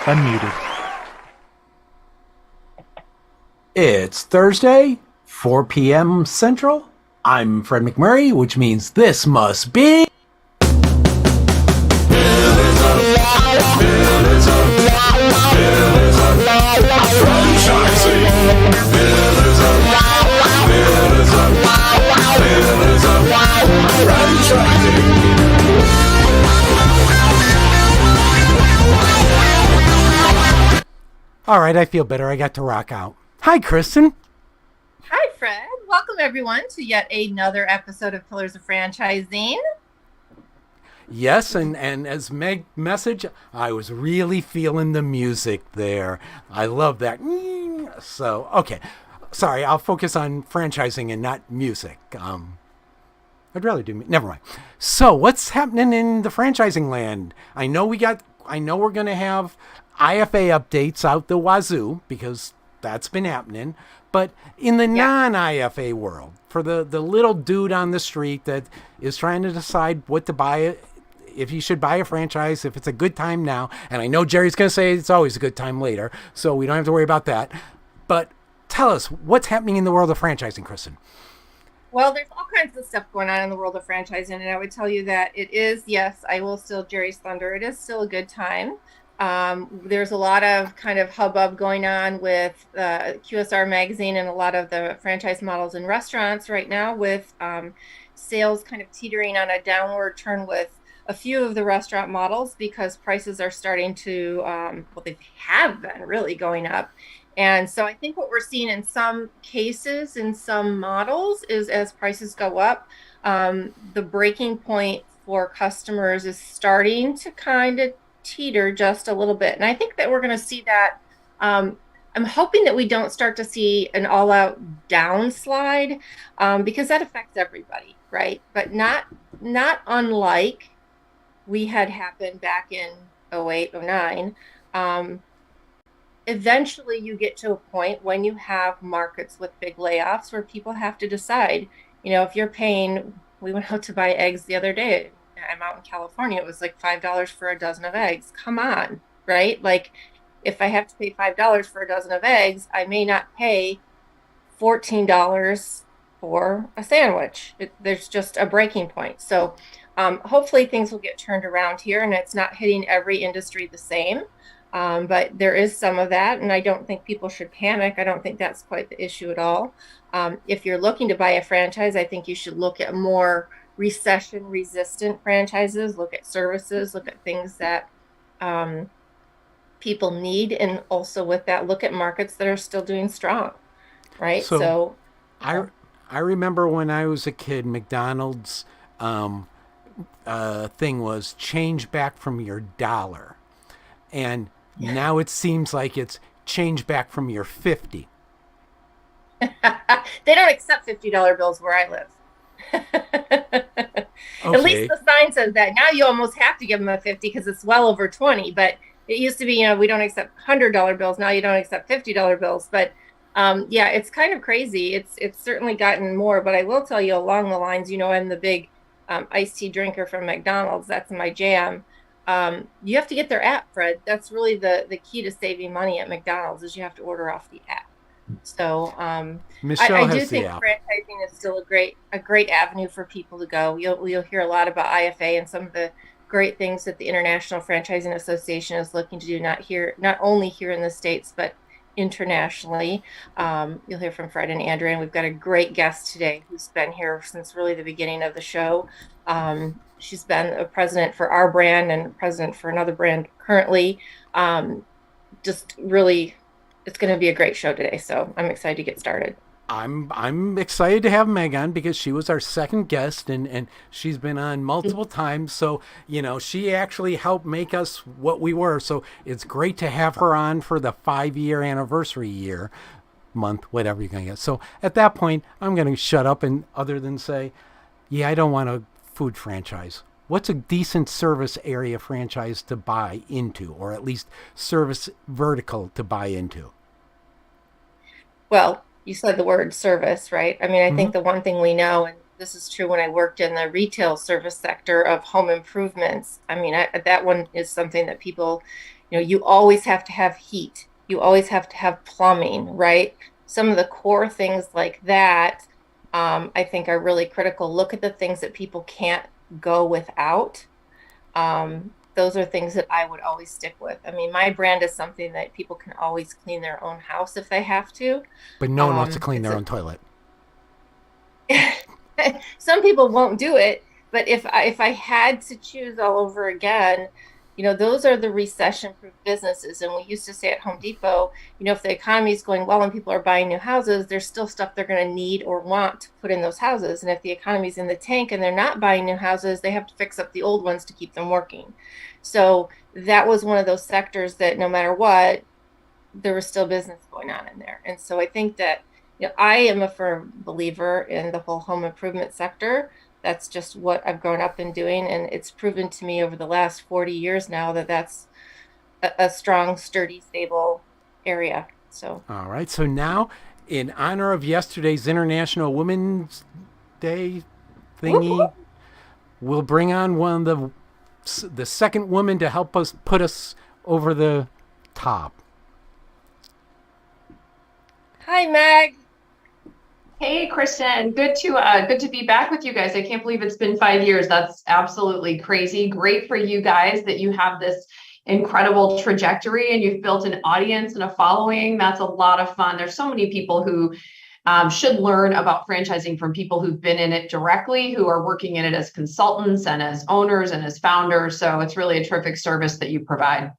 Unmuted. It's Thursday, 4 p.m. Central. I'm Fred McMurray, which means this must be... All right, I feel better. I got to rock out. Hi, Kristin. Hi, Fred. Welcome, everyone, to yet another episode of Pillars of Franchising. Yes, and as Meg message, I was really feeling the music there. I love that. So, okay. Sorry, I'll focus on franchising and not music. I'd rather do... Never mind. So, what's happening in the franchising land? I know we're going to have IFA updates out the wazoo, because that's been happening. But in the non-IFA world, for the little dude on the street that is trying to decide what to buy, if you should buy a franchise, if it's a good time now, and I know Jerry's going to say it's always a good time later, so we don't have to worry about that. But tell us, what's happening in the world of franchising, Kristin? Well, there's all kinds of stuff going on in the world of franchising, and I would tell you that it is, yes, I will steal Jerry's thunder, it is still a good time. There's a lot of kind of hubbub going on with QSR magazine and a lot of the franchise models in restaurants right now, with sales kind of teetering on a downward turn with a few of the restaurant models, because prices are starting to, well, they have been really going up. And so I think what we're seeing in some cases, in some models, is as prices go up, the breaking point for customers is starting to kind of teeter just a little bit. And I think that we're going to see that. I'm hoping that we don't start to see an all-out downslide, because that affects everybody, right? But not unlike we had happened back in 08, 09. Eventually you get to a point when you have markets with big layoffs where people have to decide, if you're paying... We went out to buy eggs the other day. I'm out in California. It was like $5 for a dozen of eggs. Come on, right? Like, if I have to pay $5 for a dozen of eggs, I may not pay $14 for a sandwich. There's just a breaking point. So hopefully things will get turned around here, and it's not hitting every industry the same. But there is some of that, and I don't think people should panic. I don't think that's quite the issue at all. If you're looking to buy a franchise, I think you should look at more recession-resistant franchises, look at services, look at things that people need, and also with that, look at markets that are still doing strong, right? So I remember when I was a kid, McDonald's thing was change back from your dollar. And now it seems like it's change back from your 50. They don't accept $50 bills where I live. Okay. At least the sign says that. Now you almost have to give them a 50 because it's well over 20. But it used to be, we don't accept $100 bills. Now you don't accept $50 bills. But it's kind of crazy. It's certainly gotten more. But I will tell you, along the lines, I'm the big iced tea drinker from McDonald's. That's my jam. You have to get their app, Fred. That's really the key to saving money at McDonald's, is you have to order off the app. So Michelle I do has think the app. franchising is still a great avenue for people to go. You'll hear a lot about IFA and some of the great things that the International Franchising Association is looking to do, not only here in the States, but internationally. You'll hear from Fred and Andrea, and we've got a great guest today who's been here since really the beginning of the show. She's been a president for our brand and president for another brand currently. Just really, it's going to be a great show today. So I'm excited to get started. I'm excited to have Meg on because she was our second guest, and she's been on multiple times. So, she actually helped make us what we were. So it's great to have her on for the 5-year anniversary month, whatever you're going to get. So at that point, I'm going to shut up, and other than say, I don't want a food franchise. What's a decent service area franchise to buy into, or at least service vertical to buy into? Well, you said the word service, right? I mean, I think the one thing we know, and this is true when I worked in the retail service sector of home improvements. I mean, that one is something that people, You always have to have heat. You always have to have plumbing, right? Some of the core things like that, I think are really critical. Look at the things that people can't go without. Those are things that I would always stick with. I mean, my brand is something that people can always clean their own house if they have to. But no one wants to clean It's their a own toilet. some people won't do it, but if I had to choose all over again, those are the recession-proof businesses. And we used to say at Home Depot, if the economy is going well and people are buying new houses, there's still stuff they're going to need or want to put in those houses. And if the economy's in the tank and they're not buying new houses, they have to fix up the old ones to keep them working. So that was one of those sectors that no matter what, there was still business going on in there. And so I think that I am a firm believer in the whole home improvement sector. That's just what I've grown up in doing, and it's proven to me over the last 40 years now that that's a strong, sturdy, stable area. So, All right. So now, in honor of yesterday's International Women's Day thingy, we'll bring on one of the second woman to help us put us over the top. hi, Meg. Hey, Kristin, good to be back with you guys. I can't believe it's been 5 years. That's absolutely crazy. Great for you guys that you have this incredible trajectory and you've built an audience and a following. That's a lot of fun. There's so many people who should learn about franchising from people who've been in it directly, who are working in it as consultants and as owners and as founders. So it's really a terrific service that you provide.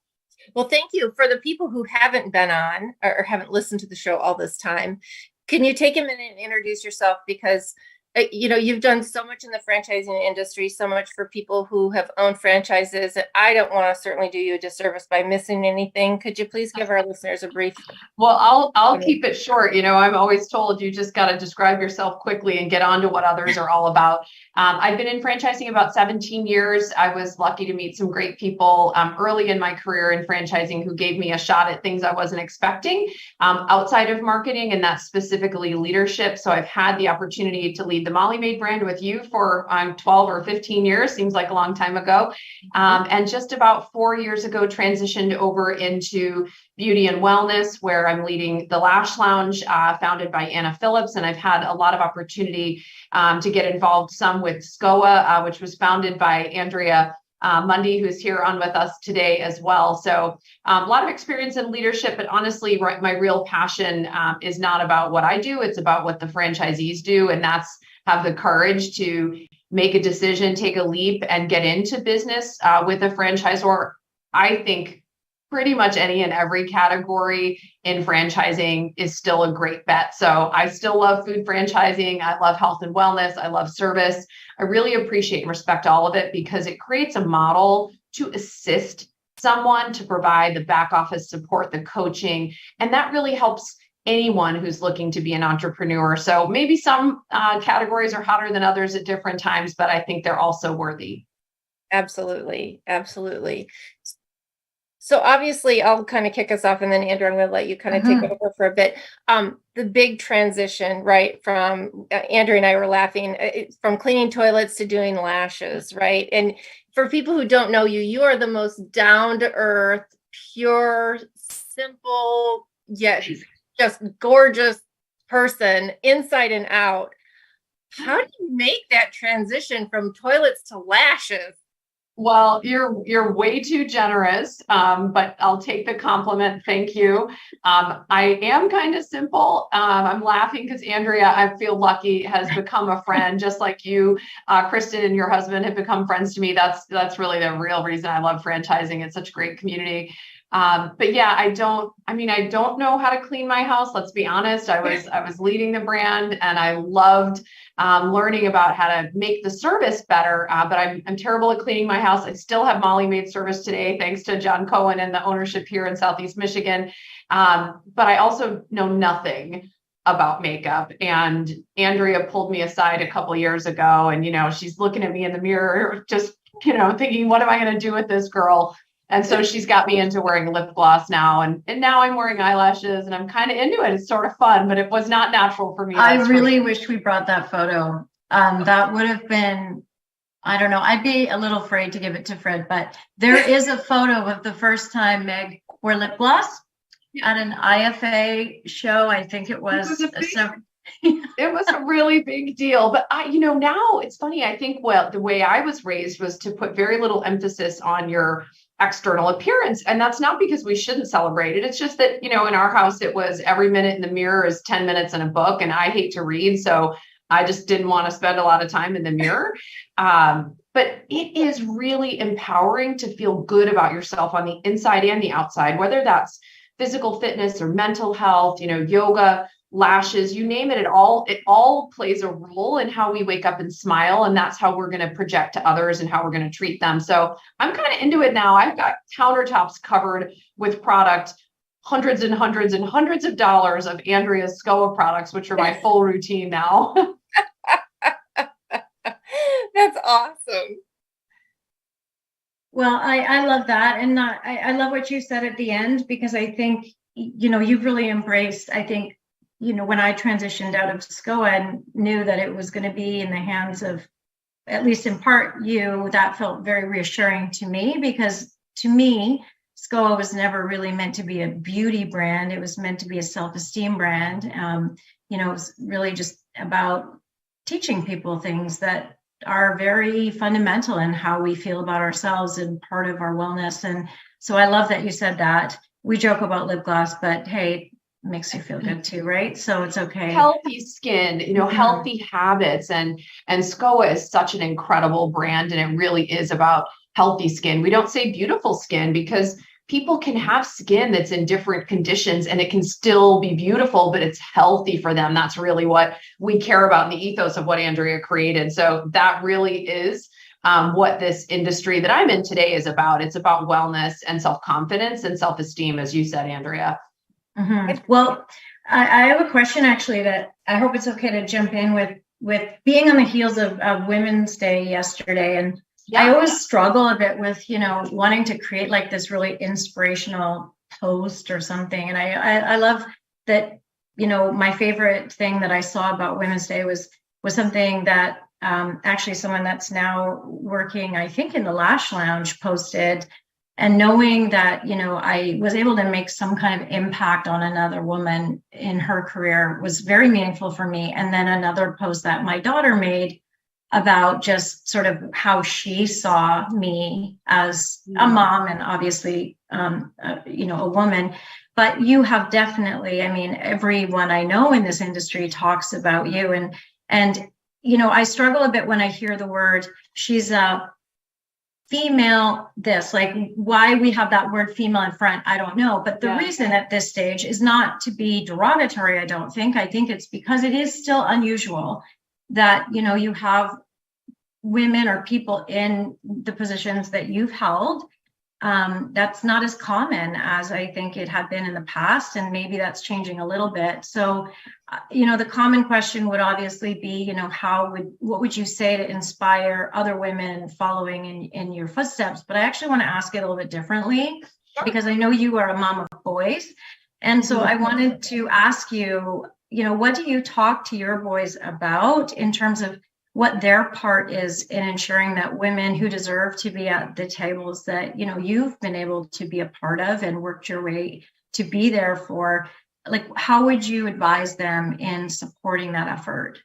Well, thank you. For the people who haven't been on or haven't listened to the show all this time, can you take a minute and introduce yourself? Because you've done so much in the franchising industry, so much for people who have owned franchises. And I don't want to certainly do you a disservice by missing anything. Could you please give our listeners a brief? Well, I'll keep it short. I'm always told you just got to describe yourself quickly and get on to what others are all about. I've been in franchising about 17 years. I was lucky to meet some great people early in my career in franchising who gave me a shot at things I wasn't expecting outside of marketing, and that's specifically leadership. So I've had the opportunity to lead the Maid brand with you for 12 or 15 years, seems like a long time ago. And just about 4 years ago, transitioned over into beauty and wellness, where I'm leading the Lash Lounge, founded by Anna Phillips. And I've had a lot of opportunity to get involved, some with SCOA, which was founded by Andrea Mundy, who's here on with us today as well. So a lot of experience in leadership, but honestly, my real passion is not about what I do. It's about what the franchisees do. And that's have the courage to make a decision, take a leap, and get into business with a franchisor. I think pretty much any and every category in franchising is still a great bet. So I still love food franchising. I love health and wellness. I love service. I really appreciate and respect all of it because it creates a model to assist someone, to provide the back office support, the coaching, and that really helps anyone who's looking to be an entrepreneur. So maybe some categories are hotter than others at different times, but I think they're also worthy. Absolutely. Absolutely. So obviously I'll kind of kick us off, and then Andrew, I'm going to let you kind of take over for a bit. The big transition, right? From Andrew and I were laughing from cleaning toilets to doing lashes, right? And for people who don't know you, you are the most down to earth, pure, simple, yet just gorgeous person inside and out. How do you make that transition from toilets to lashes? Well, you're way too generous, but I'll take the compliment. Thank you. I am kind of simple. I'm laughing because Andrea, I feel lucky, has become a friend, just like you, Kristin, and your husband have become friends to me. That's really the real reason I love franchising. It's such a great community. But yeah, I don't know how to clean my house. Let's be honest. I was leading the brand and I loved learning about how to make the service better. But I'm terrible at cleaning my house. I still have Maid service today, thanks to John Cohen and the ownership here in Southeast Michigan. But I also know nothing about makeup. And Andrea pulled me aside a couple of years ago, and she's looking at me in the mirror, just thinking, what am I going to do with this girl? And so she's got me into wearing lip gloss now. And now I'm wearing eyelashes and I'm kind of into it. It's sort of fun, but it was not natural for me. I really wish we brought that photo. That would have been I don't know. I'd be a little afraid to give it to Fred, but there is a photo of the first time Meg wore lip gloss at an IFA show. I think it was. It was a really big deal. But now it's funny. I think, well, the way I was raised was to put very little emphasis on your external appearance. And that's not because we shouldn't celebrate it. It's just that, in our house, it was every minute in the mirror is 10 minutes in a book. And I hate to read. So I just didn't want to spend a lot of time in the mirror. But it is really empowering to feel good about yourself on the inside and the outside, whether that's physical fitness or mental health, yoga, lashes, you name it, it all plays a role in how we wake up and smile. And that's how we're going to project to others and how we're going to treat them. So I'm kind of into it now. I've got countertops covered with product, hundreds and hundreds and hundreds of dollars of Andrea's SCOA products, which are my full routine now. That's awesome. Well, I love that. And I love what you said at the end, because I think, you've really embraced, I think, when I transitioned out of SCOA and knew that it was going to be in the hands of, at least in part, you, that felt very reassuring to me, because to me, SCOA was never really meant to be a beauty brand. It was meant to be a self-esteem brand. It was really just about teaching people things that are very fundamental in how we feel about ourselves and part of our wellness. And so I love that you said that. We joke about lip gloss, but hey, it makes you feel good too, right? So it's okay. Healthy skin, healthy habits. And SCOA is such an incredible brand. And it really is about healthy skin. We don't say beautiful skin because people can have skin that's in different conditions and it can still be beautiful, but it's healthy for them. That's really what we care about in the ethos of what Andrea created. So that really is what this industry that I'm in today is about. It's about wellness and self-confidence and self-esteem, as you said, Andrea. Mm-hmm. Well, I have a question actually that I hope it's okay to jump in with being on the heels of Women's Day yesterday. And yeah. I always struggle a bit with, wanting to create like this really inspirational post or something. And I love that, my favorite thing that I saw about Women's Day was something that actually someone that's now working, I think, in the Lash Lounge posted. And knowing that, I was able to make some kind of impact on another woman in her career was very meaningful for me. And then another post that my daughter made about just sort of how she saw me as a mom and obviously, a woman. But you have definitely, everyone I know in this industry talks about you. And I struggle a bit when I hear the word, she's a female this, like why we have that word female in front, I don't know. But the reason at this stage is not to be derogatory, I don't think. I think it's because it is still unusual that, you have women or people in the positions that you've held. That's not as common as I think it had been in the past. And maybe that's changing a little bit. So, the common question would obviously be, what would you say to inspire other women following in your footsteps? But I actually want to ask it a little bit differently, because I know you are a mom of boys. And so I wanted to ask you, what do you talk to your boys about in terms of what their part is in ensuring that women who deserve to be at the tables that, you've been able to be a part of and worked your way to be there for, like, how would you advise them in supporting that effort?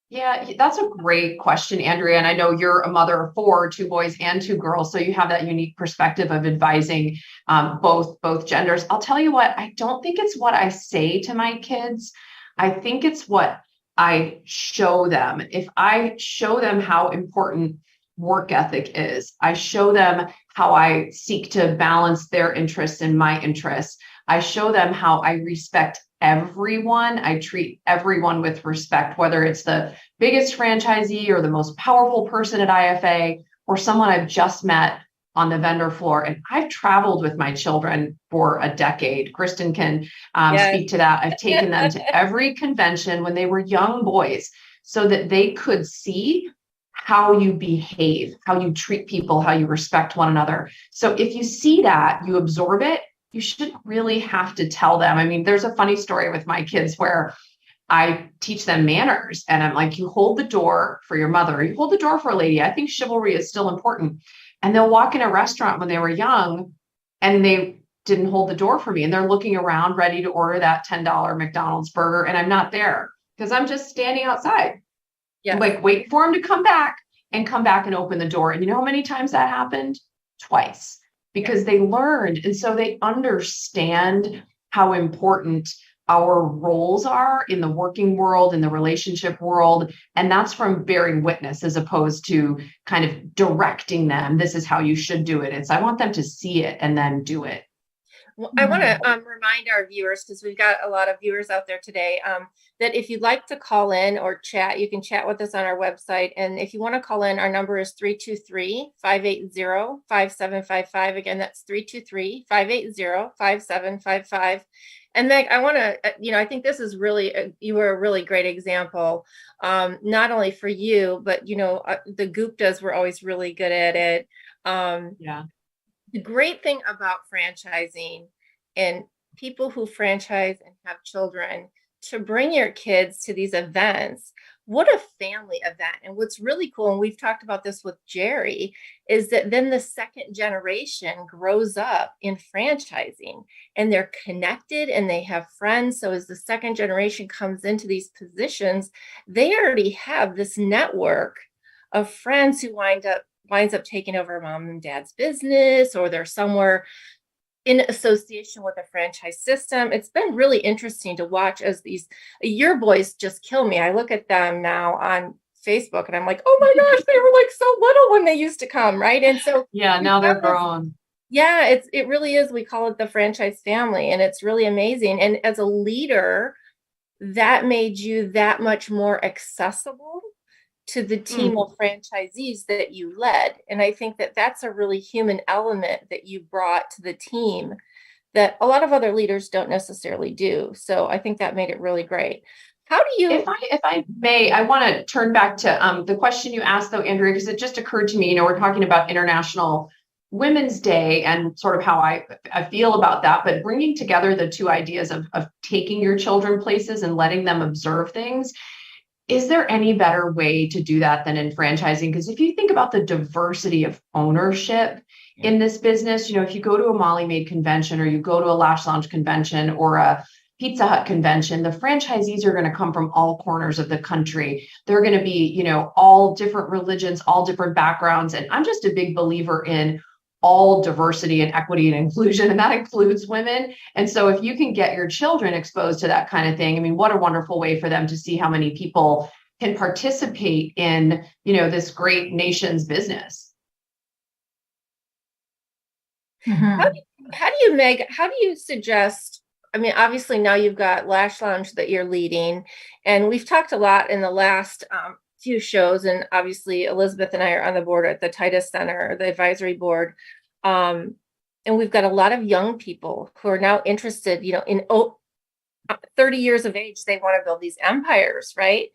Yeah, that's a great question, Andrea. And I know you're a mother of 4, 2 boys and 2 girls. So you have that unique perspective of advising both genders. I'll tell you what, I don't think it's what I say to my kids. I think it's what I show them. If I show them how important work ethic is, I show them how I seek to balance their interests and my interests. I show them how I respect everyone. I treat everyone with respect, whether it's the biggest franchisee or the most powerful person at IFA or someone I've just met on the vendor floor. And I've traveled with my children for a decade. Kristin can speak to that. I've taken them to every convention when they were young boys so that they could see how you behave, how you treat people, how you respect one another. So if you see that, you absorb it, you shouldn't really have to tell them. There's a funny story with my kids where I teach them manners, and I'm like, you hold the door for your mother, you hold the door for a lady. I think chivalry is still important. And they'll walk in a restaurant when they were young and they didn't hold the door for me. And they're looking around ready to order that $10 McDonald's burger. And I'm not there because I'm just standing outside. Yeah. Like waiting for him to come back and open the door. And you know how many times that happened? Twice, because they learned. And so they understand how important our roles are in the working world, in the relationship world. And that's from bearing witness as opposed to kind of directing them. This is how you should do it. It's, I want them to see it and then do it. Well, I want to remind our viewers, because we've got a lot of viewers out there today, that if you'd like to call in or chat, you can chat with us on our website. And if you want to call in, our number is 323-580-5755. Again, that's 323-580-5755. And Meg, I want to, I think this is really, you were a really great example, not only for you, but, the Guptas were always really good at it. Yeah. The great thing about franchising and people who franchise and have children, to bring your kids to these events, what a family event. And what's really cool, and we've talked about this with Jerry, is that then the second generation grows up in franchising and they're connected and they have friends. So as the second generation comes into these positions, they already have this network of friends who winds up taking over mom and dad's business, or they're somewhere in association with a franchise system. It's been really interesting to watch as your boys just kill me. I look at them now on Facebook and I'm like, oh my gosh, they were like so little when they used to come, right? And so yeah, now they're grown. Yeah, it really is. We call it the franchise family, and it's really amazing. And as a leader, that made you that much more accessible to the team of franchisees that you led. And I think that that's a really human element that you brought to the team that a lot of other leaders don't necessarily do. So I think that made it really great. How do you, if I may, I want to turn back to the question you asked though, Andrea, because it just occurred to me, we're talking about International Women's Day and sort of how I feel about that, but bringing together the two ideas of taking your children places and letting them observe things. Is there any better way to do that than in franchising? Because if you think about the diversity of ownership in this business, if you go to a Maid convention or you go to a Lash Lounge convention or a Pizza Hut convention, the franchisees are going to come from all corners of the country. They're going to be, all different religions, all different backgrounds. And I'm just a big believer in all diversity and equity and inclusion, and that includes women. And so if you can get your children exposed to that kind of thing, I mean, what a wonderful way for them to see how many people can participate in, this great nation's business. Mm-hmm. How do you, Meg, how do you suggest, I mean, obviously now you've got Lash Lounge that you're leading, and we've talked a lot in the last few shows, and obviously Elizabeth and I are on the board at the Titus Center, the advisory board, and we've got a lot of young people who are now interested, in 30 years of age, they want to build these empires, right?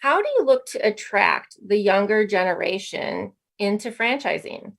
How do you look to attract the younger generation into franchising?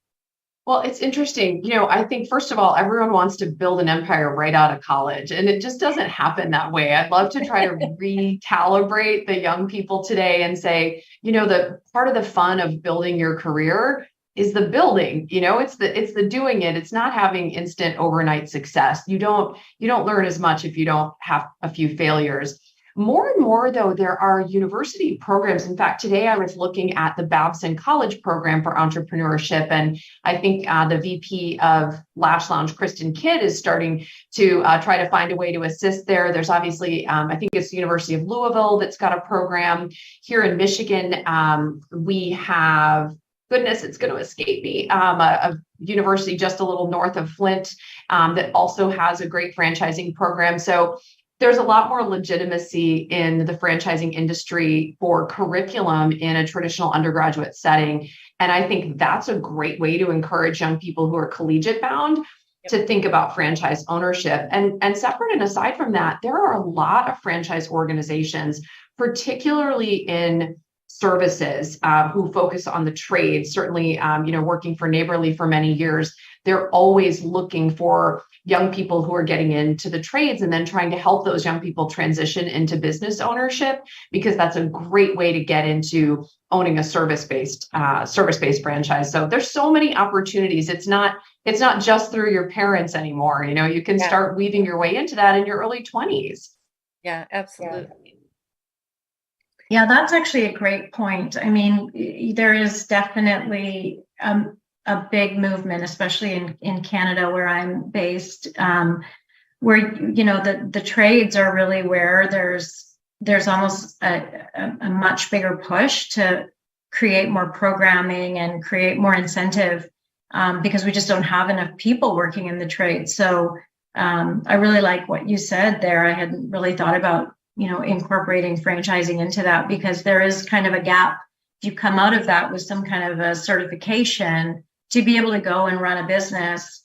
Well, it's interesting. I think, first of all, everyone wants to build an empire right out of college, and it just doesn't happen that way. I'd love to try to recalibrate the young people today and say, the part of the fun of building your career is the building, it's the doing it. It's not having instant overnight success. You don't learn as much if you don't have a few failures. More and more, though, there are university programs. In fact, today I was looking at the Babson College program for entrepreneurship, and I think the VP of Lash Lounge, Kristin Kidd, is starting to try to find a way to assist there. There's obviously, I think it's the University of Louisville that's got a program. Here in Michigan, we have, goodness, it's going to escape me, a university just a little north of Flint that also has a great franchising program. So there's a lot more legitimacy in the franchising industry for curriculum in a traditional undergraduate setting. And I think that's a great way to encourage young people who are collegiate bound to think about franchise ownership. And separate and aside from that, there are a lot of franchise organizations, particularly in services who focus on the trades. Certainly, working for Neighborly for many years, they're always looking for young people who are getting into the trades and then trying to help those young people transition into business ownership, because that's a great way to get into owning a service-based franchise. So there's so many opportunities. It's not just through your parents anymore. You can start weaving your way into that in your early 20s. Yeah, absolutely. Yeah, that's actually a great point. I mean, there is definitely a big movement, especially in Canada, where I'm based, where the trades are really where there's almost a much bigger push to create more programming and create more incentive, because we just don't have enough people working in the trade. So I really like what you said there. I hadn't really thought about incorporating franchising into that, because there is kind of a gap. If you come out of that with some kind of a certification to be able to go and run a business,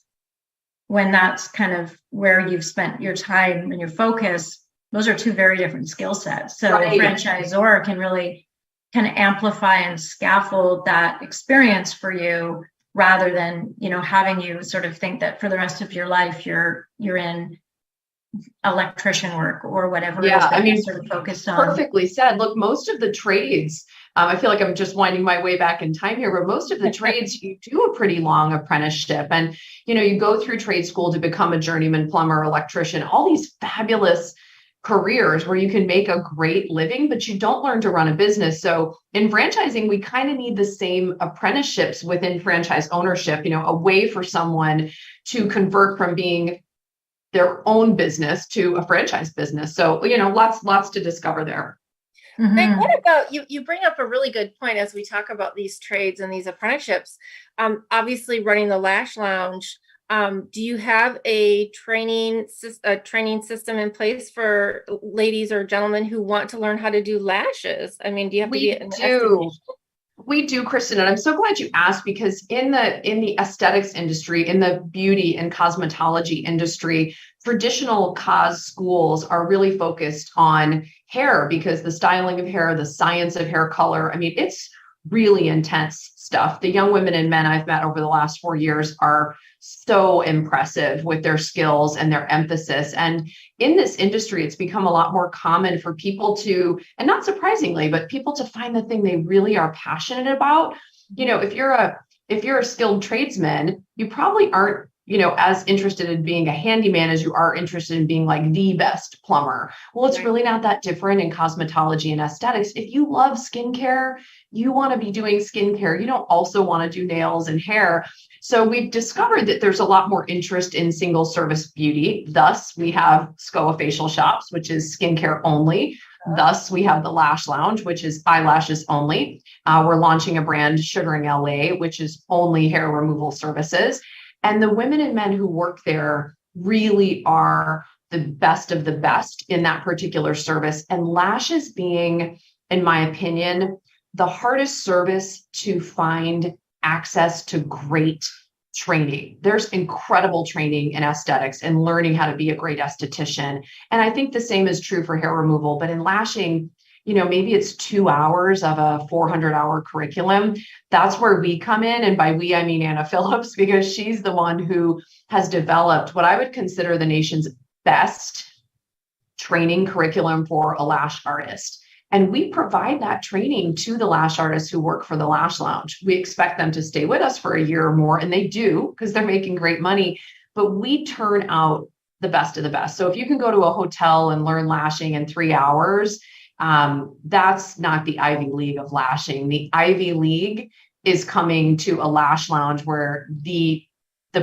when that's kind of where you've spent your time and your focus, those are two very different skill sets. So Right. a franchisor can really kind of amplify and scaffold that experience for you, rather than, having you sort of think that for the rest of your life, you're in electrician work or whatever it is that you're sort of focused on. Perfectly said. Look, most of the trades, I feel like I'm just winding my way back in time here, but most of the trades, you do a pretty long apprenticeship, and you go through trade school to become a journeyman plumber, electrician, all these fabulous careers where you can make a great living, but you don't learn to run a business. So in franchising, we kind of need the same apprenticeships within franchise ownership, a way for someone to convert from being their own business to a franchise business. So, lots to discover there. Mm-hmm. Meg, what about you bring up a really good point as we talk about these trades and these apprenticeships. Obviously running the Lash Lounge, do you have a training system in place for ladies or gentlemen who want to learn how to do lashes? I mean, do you have to be an esthetician? We do, Kristin, and I'm so glad you asked, because in the aesthetics industry, in the beauty and cosmetology industry, traditional cos schools are really focused on hair, because the styling of hair, the science of hair color, I mean, it's really intense stuff. The young women and men I've met over the last 4 years are so impressive with their skills and their emphasis. And in this industry, it's become a lot more common for people to, and not surprisingly, but people to find the thing they really are passionate about. If you're a skilled tradesman, you probably aren't, as interested in being a handyman as you are interested in being like the best plumber. Well, it's really not that different in cosmetology and aesthetics. If you love skincare, you want to be doing skincare. You don't also want to do nails and hair. So we've discovered that there's a lot more interest in single service beauty. Thus, we have SCOA facial shops, which is skincare only. Thus, we have the Lash Lounge, which is eyelashes only. We're launching a brand, Sugaring LA, which is only hair removal services. And the women and men who work there really are the best of the best in that particular service. And lashes being, in my opinion, the hardest service to find access to great training. There's incredible training in aesthetics and learning how to be a great esthetician. And I think the same is true for hair removal, but in lashing, maybe it's 2 hours of a 400-hour curriculum. That's where we come in. And by we, I mean Anna Phillips, because she's the one who has developed what I would consider the nation's best training curriculum for a lash artist. And we provide that training to the lash artists who work for the Lash Lounge. We expect them to stay with us for a year or more, and they do, because they're making great money. But we turn out the best of the best. So if you can go to a hotel and learn lashing in 3 hours, that's not the Ivy League of lashing. The Ivy League is coming to a Lash Lounge where the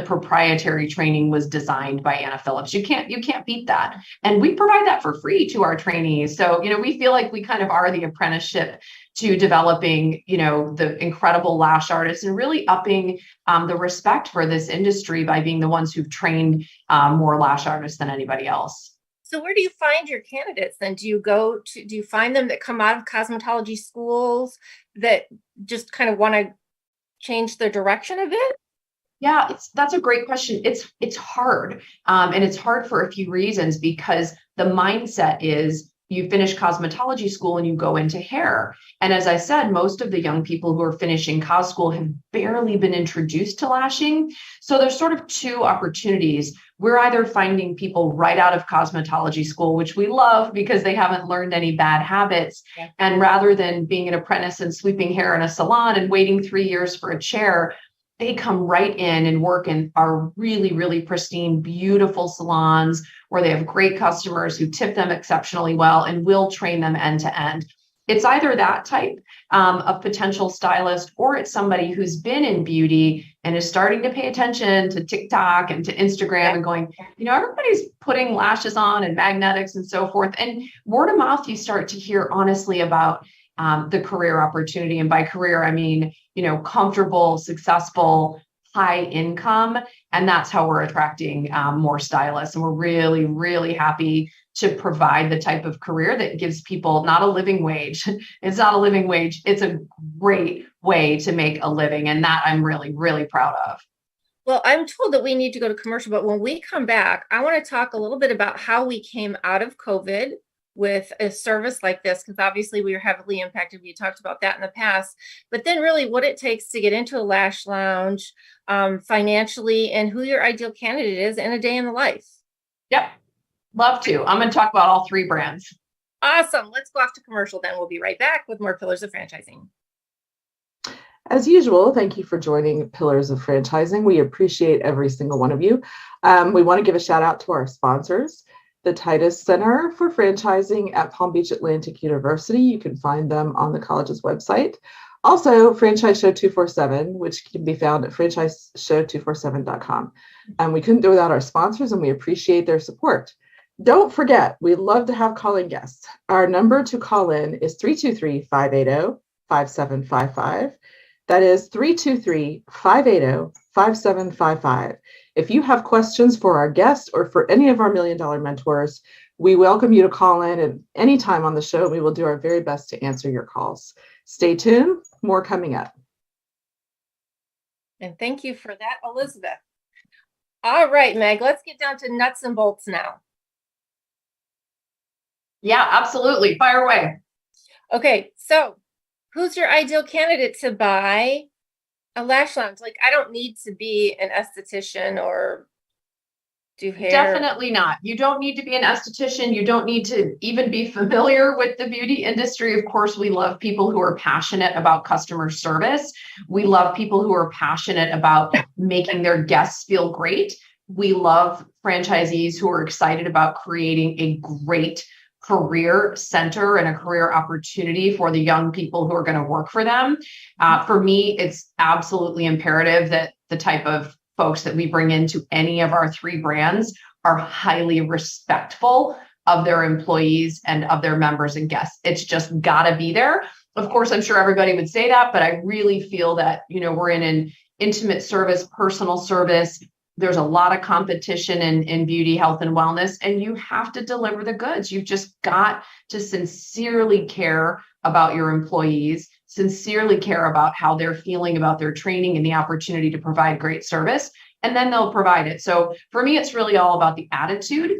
proprietary training was designed by Anna Phillips. You can't beat that. And we provide that for free to our trainees. So, we feel like we kind of are the apprenticeship to developing, the incredible lash artists and really upping the respect for this industry by being the ones who've trained more lash artists than anybody else. So where do you find your candidates then? Do you find them that come out of cosmetology schools that just kind of want to change the direction a bit? Yeah, that's a great question. It's hard. And it's hard for a few reasons, because the mindset is you finish cosmetology school and you go into hair. And as I said, most of the young people who are finishing cos school have barely been introduced to lashing. So there's sort of two opportunities. We're either finding people right out of cosmetology school, which we love because they haven't learned any bad habits. Yeah. And rather than being an apprentice and sweeping hair in a salon and waiting 3 years for a chair, they come right in and work in our really, really pristine, beautiful salons where they have great customers who tip them exceptionally well and will train them end to end. It's either that type of potential stylist, or it's somebody who's been in beauty and is starting to pay attention to TikTok and to Instagram and going, everybody's putting lashes on and magnetics and so forth. And word of mouth, you start to hear honestly about the career opportunity. And by career, I mean, comfortable, successful, high income. And that's how we're attracting more stylists. And we're really, really happy to provide the type of career that gives people not a living wage. It's not a living wage. It's a great way to make a living. And that I'm really, really proud of. Well, I'm told that we need to go to commercial, but when we come back, I want to talk a little bit about how we came out of COVID with a service like this, because obviously we were heavily impacted. We talked about that in the past, but then really what it takes to get into a lash lounge financially, and who your ideal candidate is in a day in the life. Yep. Love to. I'm going to talk about all three brands. Awesome. Let's go off to commercial then. We'll be right back with more Pillars of Franchising. As usual, thank you for joining Pillars of Franchising. We appreciate every single one of you. We want to give a shout out to our sponsors, the Titus Center for Franchising at Palm Beach Atlantic University. You can find them on the college's website. Also, Franchise Show 247, which can be found at franchiseshow247.com. And we couldn't do without our sponsors, and we appreciate their support. Don't forget, we love to have calling guests. Our number to call in is 323-580-5755. That is 323-580-5755. If you have questions for our guests or for any of our Million Dollar mentors, we welcome you to call in at any time on the show. We will do our very best to answer your calls. Stay tuned, more coming up. And thank you for that, Elizabeth. All right, Meg, let's get down to nuts and bolts now. Yeah, absolutely. Fire away. Okay, so who's your ideal candidate to buy a lash lounge? Like, I don't need to be an esthetician or do hair. Definitely not. You don't need to be an esthetician. You don't need to even be familiar with the beauty industry. Of course, we love people who are passionate about customer service. We love people who are passionate about making their guests feel great. We love franchisees who are excited about creating a great career center and a career opportunity for the young people who are going to work for them. For me, it's absolutely imperative that the type of folks that we bring into any of our three brands are highly respectful of their employees and of their members and guests. It's just got to be there. Of course, I'm sure everybody would say that, but I really feel that, we're in an intimate service, personal service. There's a lot of competition in beauty, health, and wellness, and you have to deliver the goods. You've just got to sincerely care about your employees, sincerely care about how they're feeling about their training and the opportunity to provide great service, and then they'll provide it. So for me, it's really all about the attitude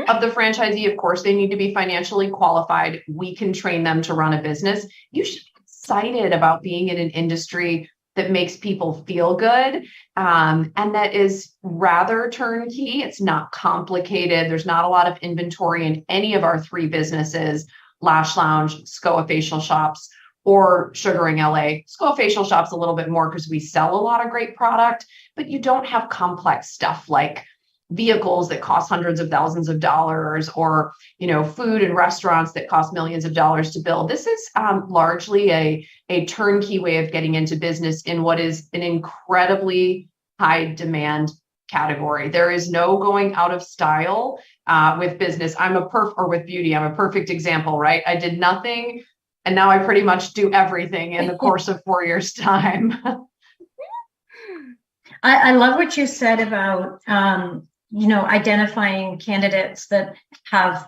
of the franchisee. Of course, they need to be financially qualified. We can train them to run a business. You should be excited about being in an industry that makes people feel good, and that is rather turnkey. It's not complicated. There's not a lot of inventory in any of our three businesses, Lash Lounge, SCOA Facial Shops, or Sugaring LA. SCOA Facial Shops a little bit more because we sell a lot of great product, but you don't have complex stuff like vehicles that cost hundreds of thousands of dollars, or food and restaurants that cost millions of dollars to build. This is largely a turnkey way of getting into business in what is an incredibly high demand category. There is no going out of style with business. Or with beauty. I'm a perfect example, right? I did nothing, and now I pretty much do everything in the course of 4 years' time. I love what you said about identifying candidates that have,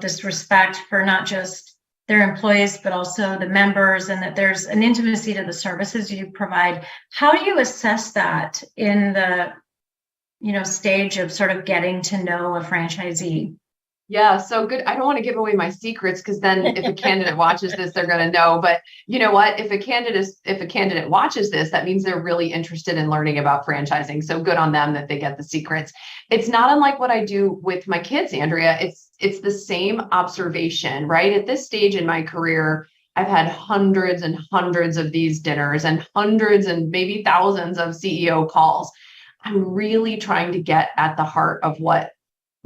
this respect for not just their employees, but also the members, and that there's an intimacy to the services you provide. How do you assess that in the, stage of sort of getting to know a franchisee? Yeah, so good. I don't want to give away my secrets because then if a candidate watches this, they're going to know. But you know what? If a candidate watches this, that means they're really interested in learning about franchising. So good on them that they get the secrets. It's not unlike what I do with my kids, Andrea. It's the same observation, right? At this stage in my career, I've had hundreds and hundreds of these dinners and hundreds and maybe thousands of CEO calls. I'm really trying to get at the heart of what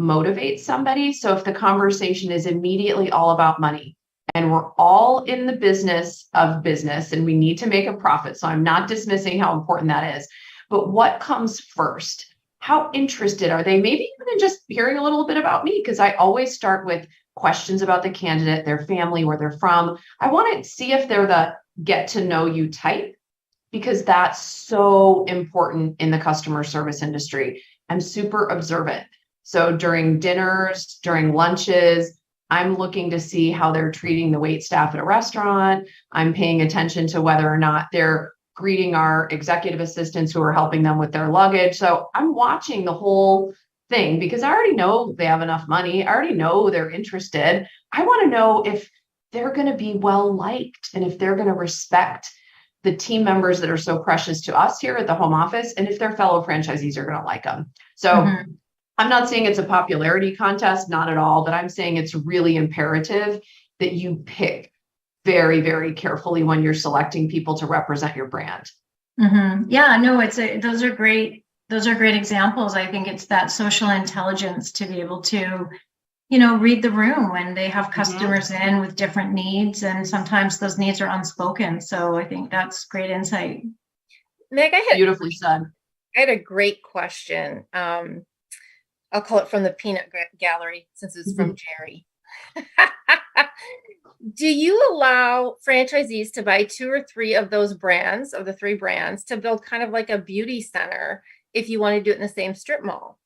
motivates somebody. So if the conversation is immediately all about money and we're all in the business of business and we need to make a profit. So I'm not dismissing how important that is, but what comes first? How interested are they? Maybe even in just hearing a little bit about me, because I always start with questions about the candidate, their family, where they're from. I want to see if they're the get to know you type, because that's so important in the customer service industry. I'm super observant. So during dinners, during lunches, I'm looking to see how they're treating the wait staff at a restaurant. I'm paying attention to whether or not they're greeting our executive assistants who are helping them with their luggage. So I'm watching the whole thing because I already know they have enough money. I already know they're interested. I want to know if they're going to be well liked and if they're going to respect the team members that are so precious to us here at the home office, and if their fellow franchisees are going to like them. So I'm not saying it's a popularity contest, not at all, but I'm saying it's really imperative that you pick very, very carefully when you're selecting people to represent your brand. Yeah, no, those are great. Those are great examples. I think it's that social intelligence to be able to, read the room when they have customers in with different needs, and sometimes those needs are unspoken. So I think that's great insight. Meg, Beautifully said. I had a great question. I'll call it from the peanut gallery since it's from Jerry. Do you allow franchisees to buy 2 or 3 of those brands, of the 3 brands, to build kind of like a beauty center if you want to do it in the same strip mall?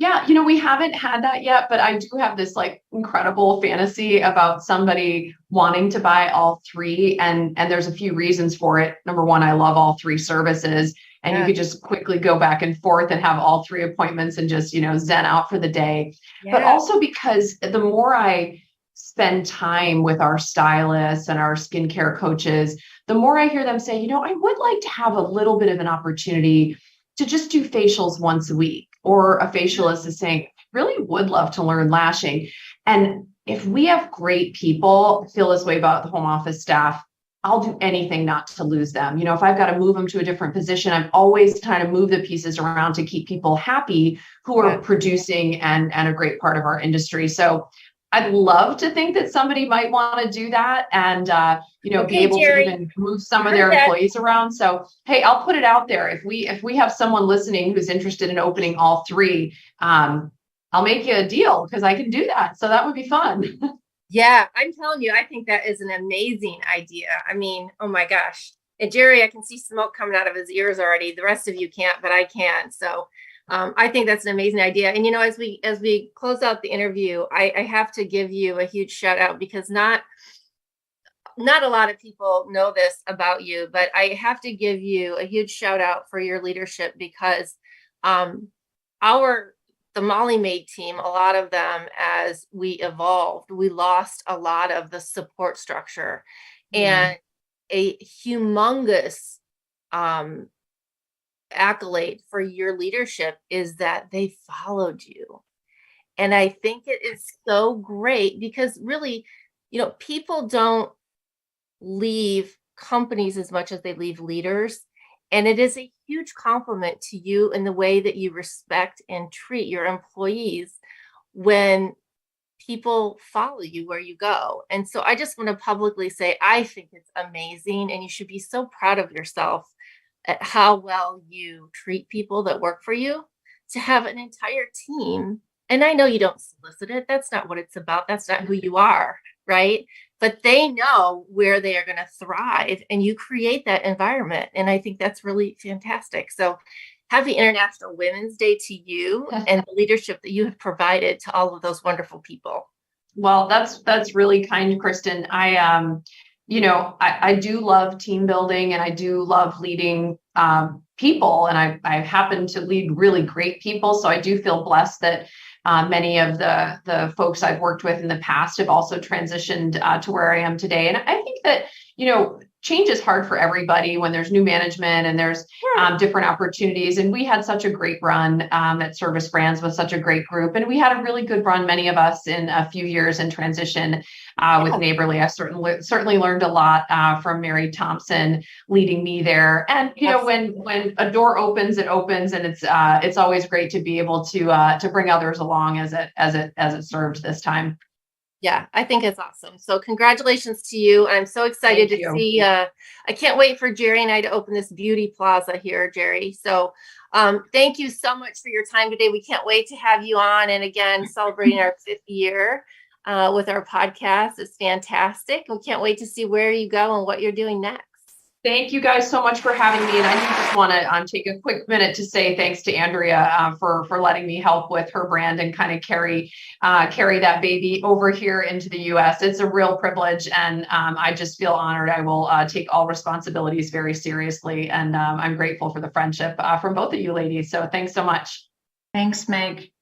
Yeah, we haven't had that yet, but I do have this like incredible fantasy about somebody wanting to buy all 3. And there's a few reasons for it. Number one, I love all 3 services. And you could just quickly go back and forth and have all 3 appointments and just, zen out for the day. But also because the more I spend time with our stylists and our skincare coaches, the more I hear them say, I would like to have a little bit of an opportunity to just do facials once a week. Or a facialist is saying, really would love to learn lashing. And if we have great people feel this way about the home office staff, I'll do anything not to lose them. If I've got to move them to a different position, I'm always trying to move the pieces around to keep people happy who are producing and a great part of our industry. So I'd love to think that somebody might want to do that and, be able Jerry, to even move some of their employees around. So, hey, I'll put it out there. If we have someone listening who's interested in opening all 3, I'll make you a deal because I can do that. So that would be fun. Yeah, I'm telling you, I think that is an amazing idea. I mean, oh my gosh. And Jerry, I can see smoke coming out of his ears already. The rest of you can't, but I can. So I think that's an amazing idea. And, as we close out the interview, I have to give you a huge shout out because not a lot of people know this about you, but I have to give you a huge shout out for your leadership because the Molly Maid team, a lot of them, as we evolved, we lost a lot of the support structure, and a humongous accolade for your leadership is that they followed you. And I think it is so great because really, people don't leave companies as much as they leave leaders. And it is a huge compliment to you in the way that you respect and treat your employees when people follow you where you go. And so I just want to publicly say, I think it's amazing. And you should be so proud of yourself at how well you treat people that work for you, to have an entire team. And I know you don't solicit it. That's not what it's about. That's not who you are, right? But they know where they are going to thrive, and you create that environment. And I think that's really fantastic. So happy International Women's Day to you and the leadership that you have provided to all of those wonderful people. Well, that's really kind, Kristin. I do love team building and I do love leading people, and I happen to lead really great people. So I do feel blessed that Many of the folks I've worked with in the past have also transitioned to where I am today. And I think that, change is hard for everybody when there's new management and there's different opportunities. And we had such a great run at Service Brands with such a great group. And we had a really good run, many of us, in a few years in transition with Neighborly. I certainly learned a lot from Mary Thompson leading me there. And, when a door opens, it opens. And it's always great to be able to bring others along as it serves this time. Yeah, I think it's awesome. So congratulations to you. I'm so excited to see. I can't wait for Jerry and I to open this beauty plaza here, Jerry. So thank you so much for your time today. We can't wait to have you on. And again, celebrating our 5th year with our podcast. It's fantastic. We can't wait to see where you go and what you're doing next. Thank you guys so much for having me. And I just want to take a quick minute to say thanks to Andrea for letting me help with her brand and kind of carry that baby over here into the US. It's a real privilege. And I just feel honored. I will take all responsibilities very seriously. And I'm grateful for the friendship from both of you ladies. So thanks so much. Thanks, Meg.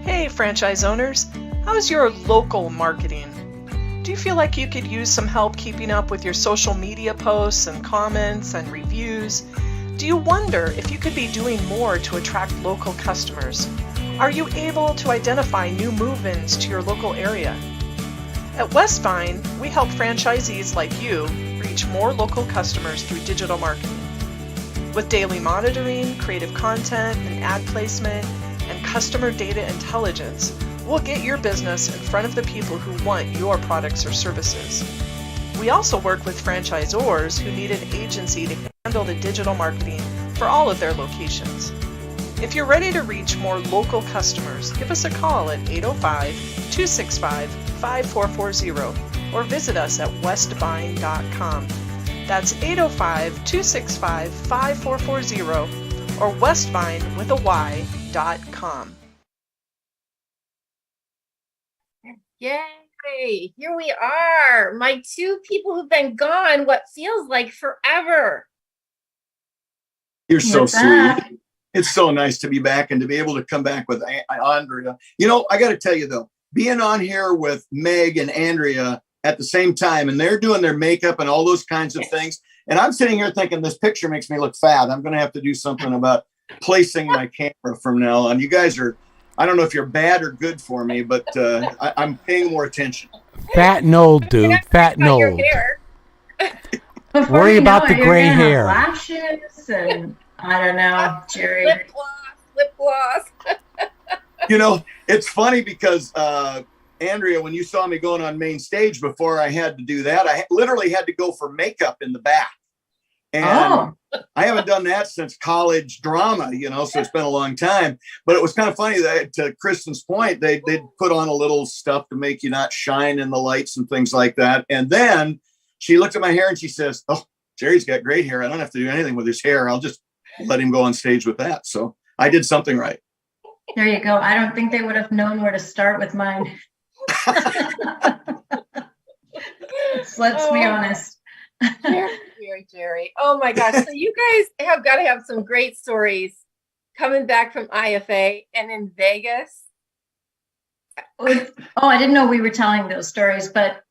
Hey, franchise owners. How's your local marketing? Do you feel like you could use some help keeping up with your social media posts and comments and reviews? Do you wonder if you could be doing more to attract local customers? Are you able to identify new move-ins to your local area? At Westvine, we help franchisees like you reach more local customers through digital marketing. With daily monitoring, creative content, and ad placement, and customer data intelligence, we'll get your business in front of the people who want your products or services. We also work with franchisors who need an agency to handle the digital marketing for all of their locations. If you're ready to reach more local customers, give us a call at 805-265-5440 or visit us at westvine.com. That's 805-265-5440 or westvine.com. Yay! Here we are. My 2 people who've been gone what feels like forever. You're so sweet. It's so nice to be back and to be able to come back with Andrea. I got to tell you, though, being on here with Meg and Andrea at the same time, and they're doing their makeup and all those kinds of things. And I'm sitting here thinking this picture makes me look fat. I'm going to have to do something about placing my camera from now on. You guys are, I don't know if you're bad or good for me, but I'm paying more attention. Fat and old, dude. Fat and old. Worry about the gray hair. Lashes and I don't know, Jerry. Lip gloss. It's funny because Andrea, when you saw me going on main stage before I had to do that, I literally had to go for makeup in the back. And I haven't done that since college drama, so it's been a long time. But it was kind of funny that, to Kristin's point, they put on a little stuff to make you not shine in the lights and things like that. And then she looked at my hair and she says, "Oh, Jerry's got great hair. I don't have to do anything with his hair. I'll just let him go on stage with that." So I did something right. There you go. I don't think they would have known where to start with mine. Let's be honest. Jerry. Oh my gosh. So you guys have got to have some great stories coming back from IFA and in Vegas. Oh, I didn't know we were telling those stories, but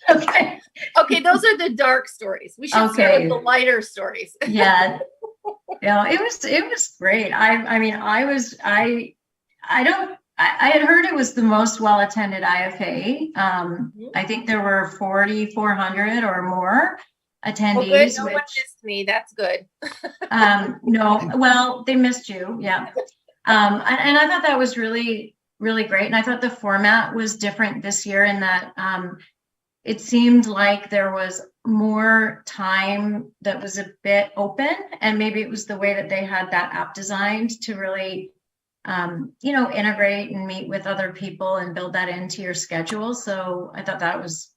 okay. Okay, those are the dark stories. We should start with the lighter stories. Yeah. It was great. I had heard it was the most well-attended IFA. I think there were 4,400 or more attendees. Good. No one missed me. That's good. No, well, they missed you. Yeah. And I thought that was really, really great. And I thought the format was different this year in that it seemed like there was more time that was a bit open. And maybe it was the way that they had that app designed to really integrate and meet with other people and build that into your schedule. So I thought that was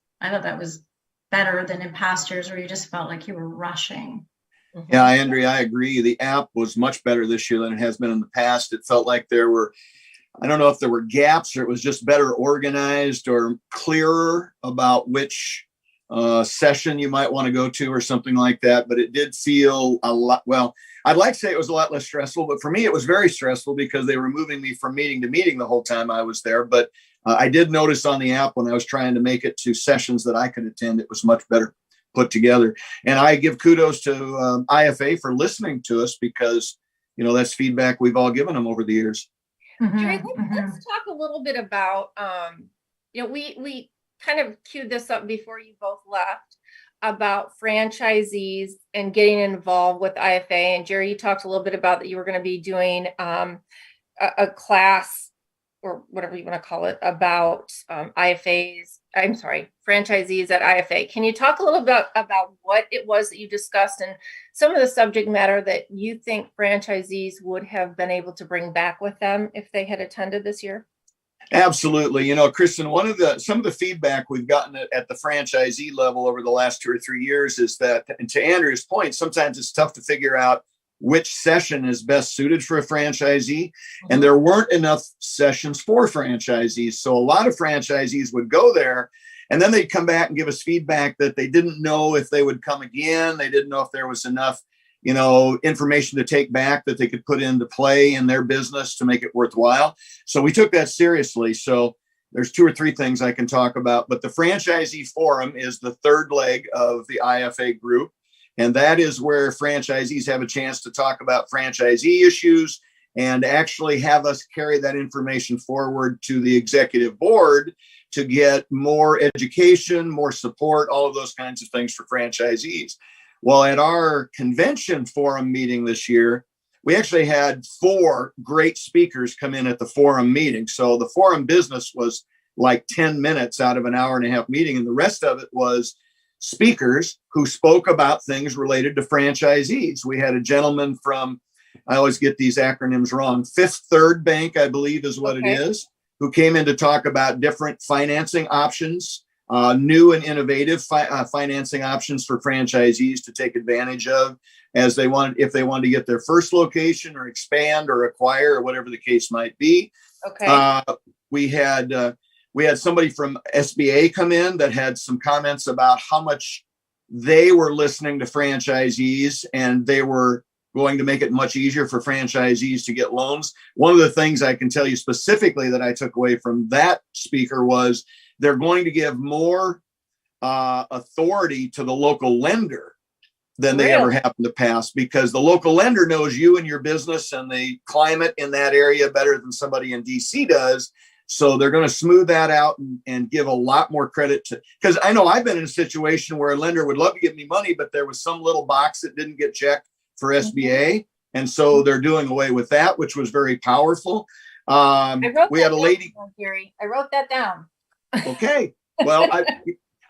better than in past years where you just felt like you were rushing. Yeah, Andrea, I agree. The app was much better this year than it has been in the past. It felt like there were, I don't know if there were gaps or it was just better organized or clearer about which session you might want to go to or something like that. But it did feel a lot, well, I'd like to say it was a lot less stressful, but for me, it was very stressful because they were moving me from meeting to meeting the whole time I was there. But I did notice on the app when I was trying to make it to sessions that I could attend, it was much better put together. And I give kudos to IFA for listening to us because, you know, that's feedback we've all given them over the years. Jerry, let's talk a little bit about, you know, we kind of queued this up before you both left about franchisees and getting involved with IFA. And Jerry, you talked a little bit about that you were going to be doing a class or whatever you want to call it about franchisees at IFA. Can you talk a little bit about what it was that you discussed and some of the subject matter that you think franchisees would have been able to bring back with them if they had attended this year? Absolutely. You know, Kristin, some of the feedback we've gotten at the franchisee level over the last 2 or 3 years is that, and to Andrea's point, sometimes it's tough to figure out which session is best suited for a franchisee. And there weren't enough sessions for franchisees. So a lot of franchisees would go there and then they'd come back and give us feedback that they didn't know if they would come again. They didn't know if there was enough, you know, information to take back that they could put into play in their business to make it worthwhile. So we took that seriously. So there's 2 or 3 things I can talk about, but the franchisee forum is the third leg of the IFA group. And that is where franchisees have a chance to talk about franchisee issues and actually have us carry that information forward to the executive board to get more education, more support, all of those kinds of things for franchisees. Well, at our convention forum meeting this year, we actually had 4 great speakers come in at the forum meeting. So the forum business was like 10 minutes out of an hour-and-a-half meeting. And the rest of it was speakers who spoke about things related to franchisees. We had a gentleman from, I always get these acronyms wrong, Fifth Third Bank, I believe is what it is, who came in to talk about different financing options, new and innovative financing options for franchisees to take advantage of if they wanted to get their first location or expand or acquire or whatever the case might be. We had somebody from SBA come in that had some comments about how much they were listening to franchisees and they were going to make it much easier for franchisees to get loans. One of the things I can tell you specifically that I took away from that speaker was they're going to give more authority to the local lender than they ever have in the past, because the local lender knows you and your business and the climate in that area better than somebody in DC does. So they're going to smooth that out and give a lot more credit to, because I know I've been in a situation where a lender would love to give me money, but there was some little box that didn't get checked for SBA. And so they're doing away with that, which was very powerful. We had a lady. Gary, I wrote that down. Okay. Well,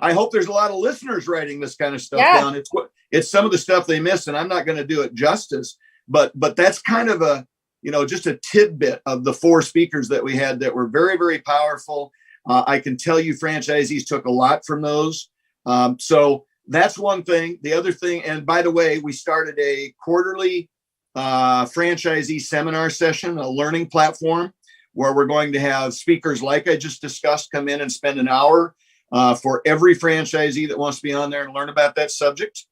I hope there's a lot of listeners writing this kind of stuff down. It's some of the stuff they missed, and I'm not going to do it justice, but that's kind of a, you know, just a tidbit of the 4 speakers that we had that were very, very powerful. I can tell you franchisees took a lot from those. So that's one thing. The other thing, and by the way, we started a quarterly franchisee seminar session, a learning platform, where we're going to have speakers like I just discussed come in and spend an hour for every franchisee that wants to be on there and learn about that subject.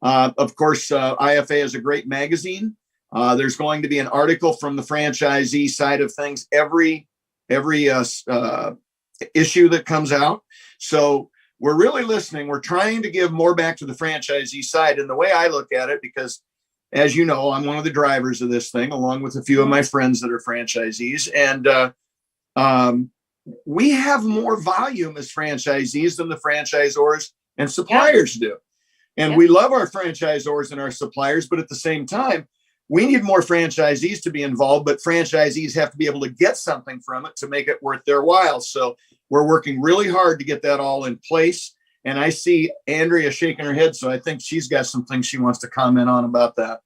Of course, IFA is a great magazine. There's going to be an article from the franchisee side of things every issue that comes out. So we're really listening. We're trying to give more back to the franchisee side. And the way I look at it, because as you know, I'm one of the drivers of this thing, along with a few of my friends that are franchisees. And we have more volume as franchisees than the franchisors and suppliers do. And we love our franchisors and our suppliers, but at the same time, we need more franchisees to be involved, but franchisees have to be able to get something from it to make it worth their while. So we're working really hard to get that all in place. And I see Andrea shaking her head, so I think she's got some things she wants to comment on about that.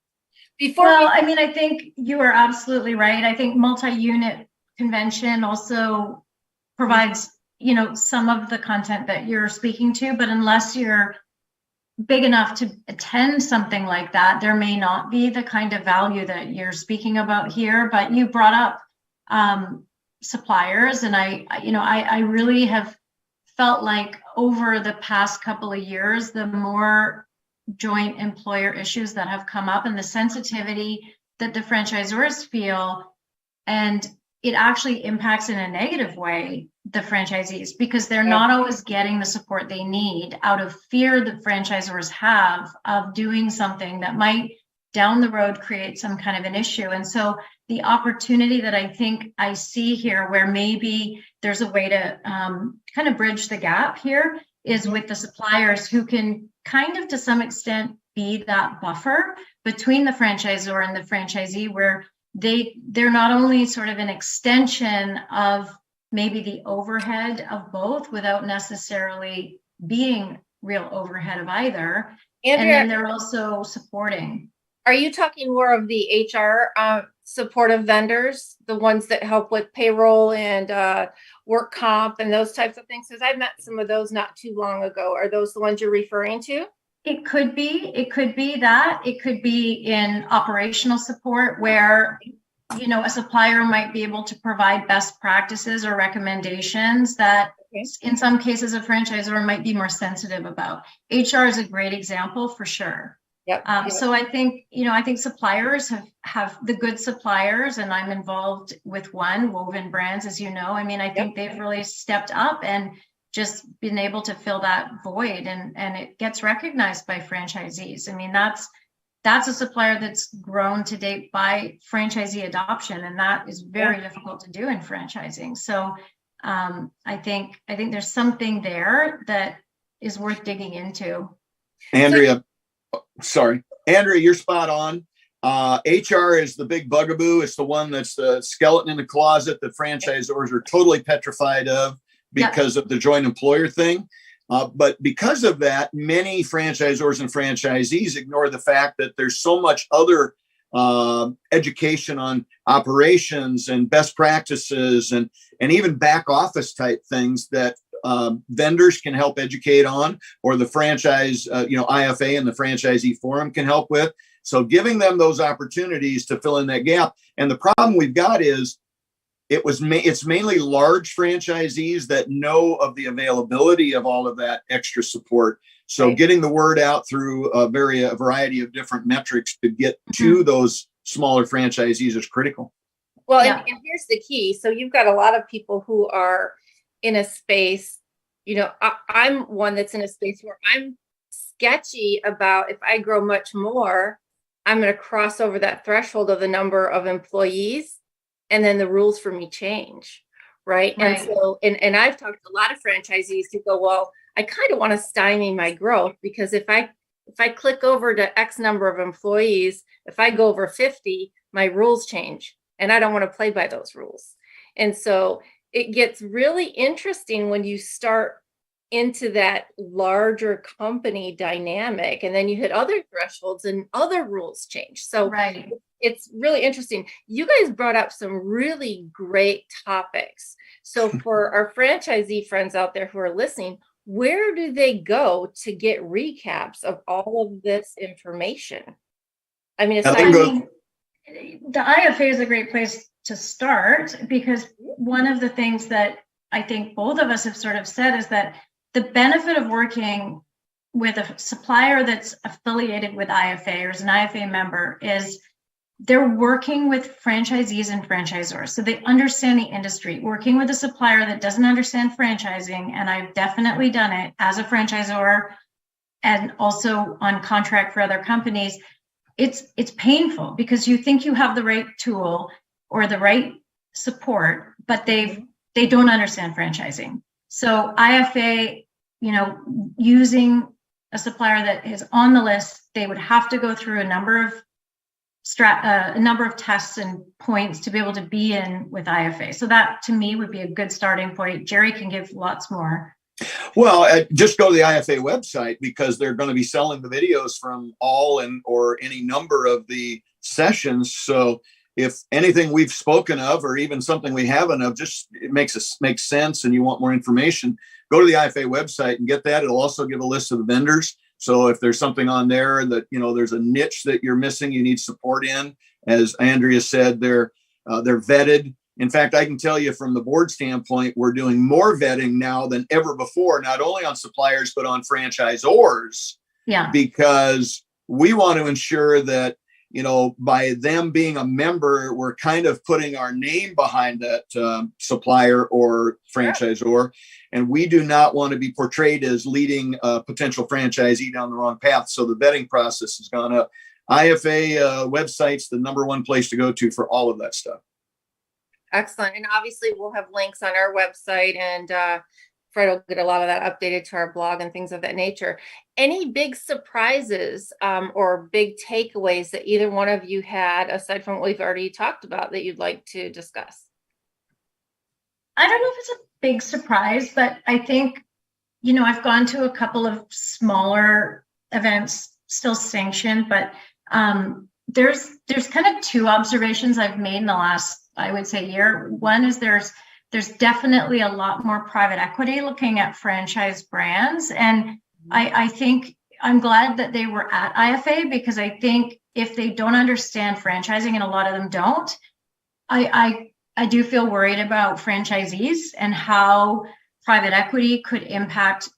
I think you are absolutely right. I think multi-unit convention also provides, you know, some of the content that you're speaking to, but unless you're big enough to attend something like that, there may not be the kind of value that you're speaking about here. But you brought up suppliers, and I really have felt like over the past couple of years, the more joint employer issues that have come up and the sensitivity that the franchisors feel, and it actually impacts in a negative way the franchisees, because they're not always getting the support they need out of fear that franchisors have of doing something that might down the road create some kind of an issue. And so the opportunity that I think I see here, where maybe there's a way to kind of bridge the gap here, is with the suppliers who can kind of to some extent be that buffer between the franchisor and the franchisee, where they're not only sort of an extension of maybe the overhead of both without necessarily being real overhead of either. Andrea, and then they're also supporting. Are you talking more of the HR supportive vendors, the ones that help with payroll and work comp and those types of things? Because I met some of those not too long ago. Are those the ones you're referring to? It could be that. It could be in operational support where, you know, a supplier might be able to provide best practices or recommendations that in some cases a franchisor might be more sensitive about. HR is a great example for sure. Yep. So I think, you know, I think suppliers have the good suppliers, and I'm involved with one, Woven Brands, as you know. I mean, I think they've really stepped up and just been able to fill that void, and it gets recognized by franchisees. I mean, that's a supplier that's grown to date by franchisee adoption, and that is very difficult to do in franchising. So I think there's something there that is worth digging into. Andrea, you're spot on. HR is the big bugaboo. It's the one that's the skeleton in the closet that franchisors are totally petrified of because of the joint employer thing. But because of that, many franchisors and franchisees ignore the fact that there's so much other education on operations and best practices and even back office type things that vendors can help educate on, or the franchise, IFA and the franchisee forum can help with. So giving them those opportunities to fill in that gap. And the problem we've got is it's mainly large franchisees that know of the availability of all of that extra support. So getting the word out through a variety of different metrics to get to those smaller franchisees is critical. Well, and here's the key. So you've got a lot of people who are in a space, you know, I'm one that's in a space where I'm sketchy about if I grow much more, I'm going to cross over that threshold of the number of employees, and then the rules for me change. Right. And so, and I've talked to a lot of franchisees who go, well, I kind of want to stymie my growth, because if I click over to X number of employees, if I go over 50, my rules change, and I don't want to play by those rules. And so it gets really interesting when you start into that larger company dynamic, and then you hit other thresholds and other rules change. So it's really interesting. You guys brought up some really great topics. So for our franchisee friends out there who are listening, where do they go to get recaps of all of this information? I mean, the IFA is a great place to start, because one of the things that I think both of us have sort of said is that the benefit of working with a supplier that's affiliated with IFA or is an IFA member is they're working with franchisees and franchisors. So they understand the industry. Working with a supplier that doesn't understand franchising, and I've definitely done it as a franchisor and also on contract for other companies, it's painful, because you think you have the right tool or the right support, but they don't understand franchising. So IFA, you know, using a supplier that is on the list, they would have to go through a number of tests and points to be able to be in with IFA. So that to me would be a good starting point. Jerry can give lots more. Well, just go to the IFA website, because they're going to be selling the videos from all or any number of the sessions. So if anything we've spoken of, or even something we haven't of, just it makes sense and you want more information, go to the IFA website and get that. It'll also give a list of the vendors. So if there's something on there that, you know, there's a niche that you're missing, you need support in, as Andrea said, they're vetted In fact, I can tell you from the board standpoint, we're doing more vetting now than ever before, not only on suppliers, but on franchisors. Yeah. Because we want to ensure that, by them being a member, we're kind of putting our name behind that supplier or franchisor. And we do not want to be portrayed as leading a potential franchisee down the wrong path. So the vetting process has gone up. IFA website's the number one place to go to for all of that stuff. Excellent. And obviously we'll have links on our website, and Fred will get a lot of that updated to our blog and things of that nature. Any big surprises or big takeaways that either one of you had, aside from what we've already talked about, that you'd like to discuss? I don't know if it's a big surprise, but I think, I've gone to a couple of smaller events, still sanctioned, but there's kind of two observations I've made in the last, I would say, year. One is there's definitely a lot more private equity looking at franchise brands. And I think I'm glad that they were at IFA, because I think if they don't understand franchising, and a lot of them don't, I do feel worried about franchisees and how private equity could impact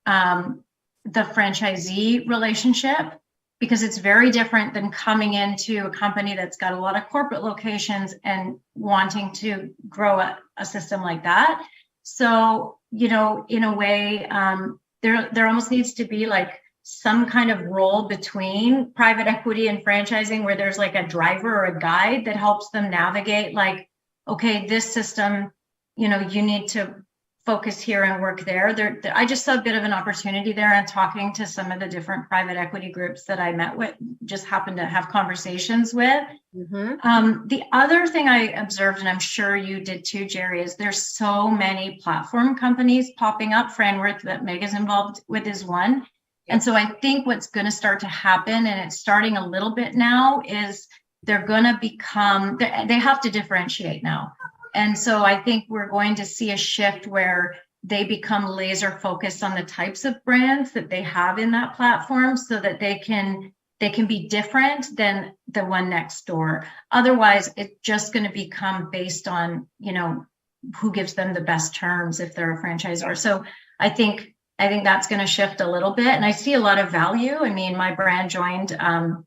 the franchisee relationship, because it's very different than coming into a company that's got a lot of corporate locations and wanting to grow a system like that. So, in a way, there almost needs to be like some kind of role between private equity and franchising, where there's like a driver or a guide that helps them navigate, like, okay, this system, you need to focus here and work there. I just saw a bit of an opportunity there, and talking to some of the different private equity groups that I met with, just happened to have conversations with. Mm-hmm. The other thing I observed, and I'm sure you did too, Jerry, is there's so many platform companies popping up. Franworth, that Meg is involved with, is one. And so I think what's going to start to happen, and it's starting a little bit now, is they're going to become, they have to differentiate now. And so I think we're going to see a shift where they become laser focused on the types of brands that they have in that platform, so that they can be different than the one next door. Otherwise, it's just going to become based on, who gives them the best terms if they're a franchisor. So I think that's going to shift a little bit. And I see a lot of value. I mean, my brand joined, and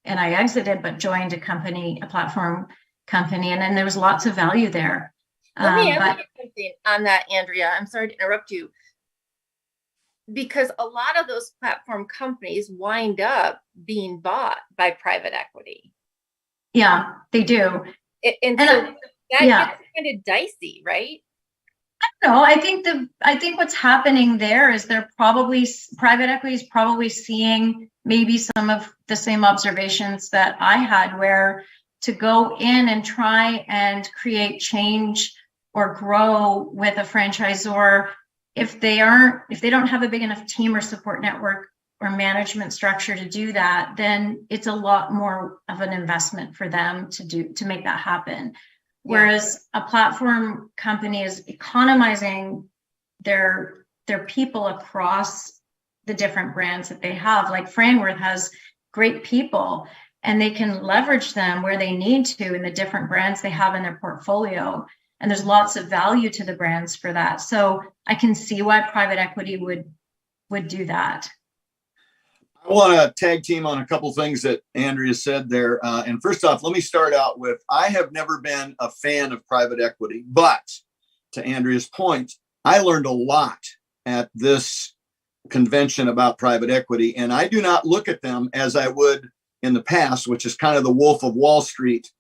I exited, but joined a platform company, and then there was lots of value there. Let me ask you something on that, Andrea. I'm sorry to interrupt you, because a lot of those platform companies wind up being bought by private equity. Yeah, they do. And so that gets kind of dicey, right? No, I think what's happening there is private equity is probably seeing maybe some of the same observations that I had, where to go in and try and create change or grow with a franchisor, if they don't have a big enough team or support network or management structure to do that, then it's a lot more of an investment for them to make that happen. Whereas a platform company is economizing their people across the different brands that they have. Like Franworth has great people, and they can leverage them where they need to in the different brands they have in their portfolio. And there's lots of value to the brands for that. So I can see why private equity would do that. I want to tag team on a couple things that Andrea said there. And first off, let me start out with, I have never been a fan of private equity, but to Andrea's point, I learned a lot at this convention about private equity. And I do not look at them as I would in the past, which is kind of the Wolf of Wall Street,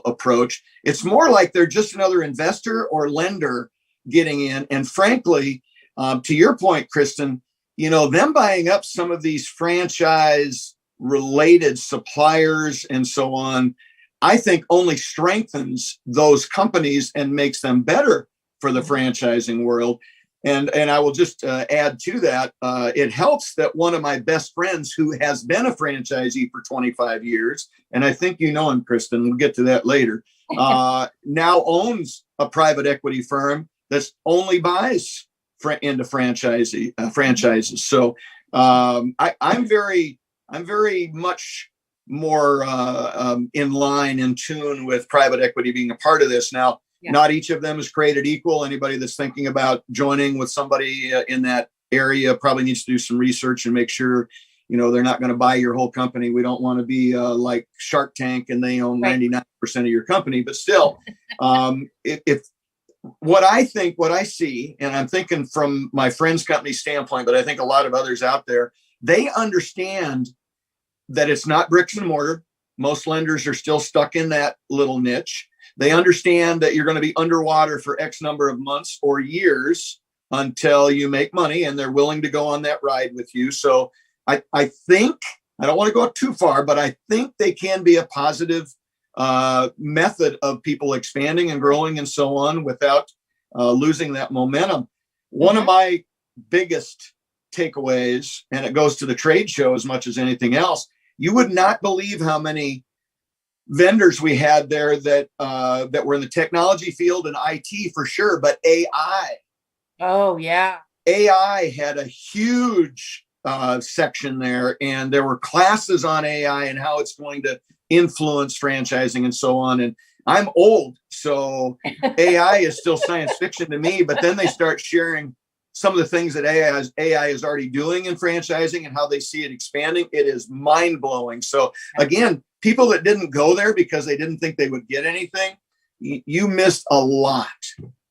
approach. It's more like they're just another investor or lender getting in. And frankly, to your point, Kristin, them buying up some of these franchise related suppliers and so on, I think only strengthens those companies and makes them better for the franchising world. And I will just add to that, it helps that one of my best friends, who has been a franchisee for 25 years, and I think you know him, Kristin, we'll get to that later, now owns a private equity firm that's only buys into franchises. So I'm very much more in line, in tune with private equity being a part of this. Now, not each of them is created equal. Anybody that's thinking about joining with somebody in that area probably needs to do some research and make sure, they're not going to buy your whole company. We don't want to be like Shark Tank and they own 99% of your company. But still, if what I see, and I'm thinking from my friend's company standpoint, but I think a lot of others out there, they understand that it's not bricks and mortar. Most lenders are still stuck in that little niche. They understand that you're going to be underwater for X number of months or years until you make money, and they're willing to go on that ride with you. So I think, I don't want to go too far, but I think they can be a positive method of people expanding and growing and so on without losing that momentum. One of my biggest takeaways, and it goes to the trade show as much as anything else, you would not believe how many vendors we had there that were in the technology field and IT for sure, but AI. Oh, yeah. AI had a huge section there, and there were classes on AI and how it's going to influence franchising and so on. And I'm old, so AI is still science fiction to me, but then they start sharing some of the things that AI is already doing in franchising and how they see it expanding. It is mind blowing. So again, people that didn't go there because they didn't think they would get anything, you missed a lot.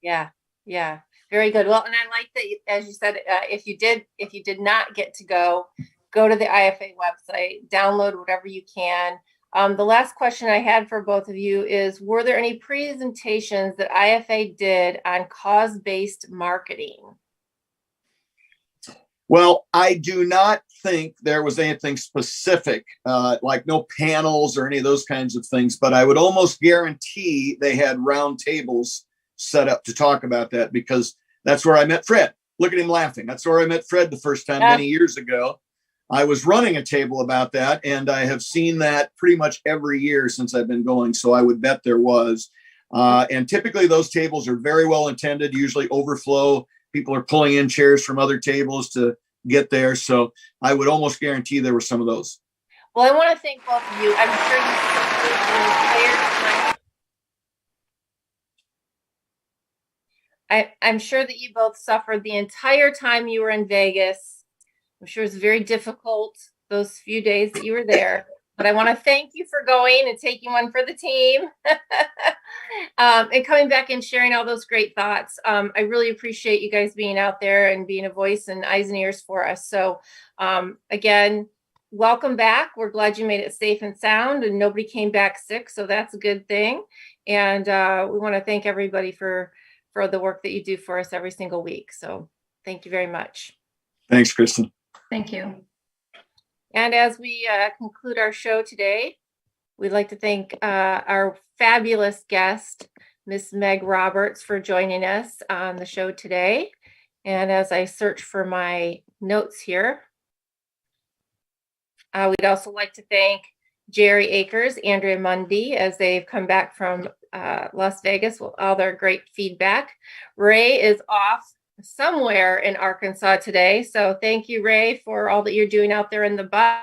Yeah. Yeah. Very good. Well, and I like that, as you said, if you did not get to go to the IFA website, download whatever you can. The last question I had for both of you is, were there any presentations that IFA did on cause-based marketing? Well, I do not think there was anything specific, like no panels or any of those kinds of things, but I would almost guarantee they had round tables set up to talk about that, because that's where I met Fred. Look at him laughing. That's where I met Fred the first time many years ago. I was running a table about that, and I have seen that pretty much every year since I've been going. So I would bet there was. And typically those tables are very well intended, usually overflow. People are pulling in chairs from other tables to get there. So I would almost guarantee there were some of those. Well, I want to thank both of you. I'm sure I'm sure that you both suffered the entire time you were in Vegas. I'm sure it's very difficult those few days that you were there. But I want to thank you for going and taking one for the team and coming back and sharing all those great thoughts. I really appreciate you guys being out there and being a voice and eyes and ears for us. So again, welcome back. We're glad you made it safe and sound and nobody came back sick. So that's a good thing. And we want to thank everybody for the work that you do for us every single week. So thank you very much. Thanks, Kristin. Thank you. And as we conclude our show today, we'd like to thank our fabulous guest, Miss Meg Roberts, for joining us on the show today. And as I search for my notes here, we'd also like to thank Jerry Akers, Andrea Mundy, as they've come back from Las Vegas with all their great feedback. Ray is off somewhere in Arkansas today. So thank you, Ray, for all that you're doing out there in the bus.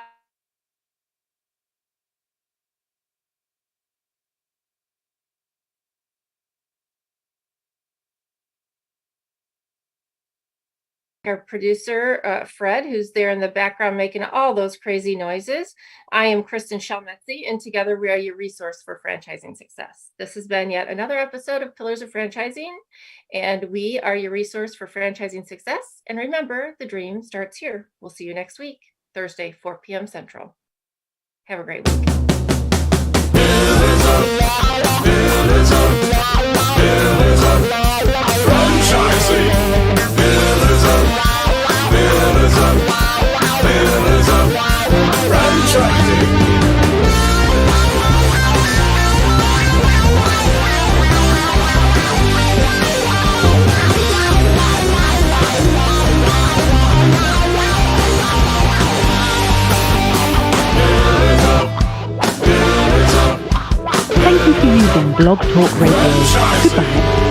Our producer, Fred, who's there in the background making all those crazy noises. I am Kristin Selmeczy, and together we are your resource for franchising success. This has been yet another episode of Pillars of Franchising, and we are your resource for franchising success. And remember, the dream starts here. We'll see you next week, Thursday, 4 p.m. Central. Have a great week. Thank you for using Blog Talk Radio. Goodbye.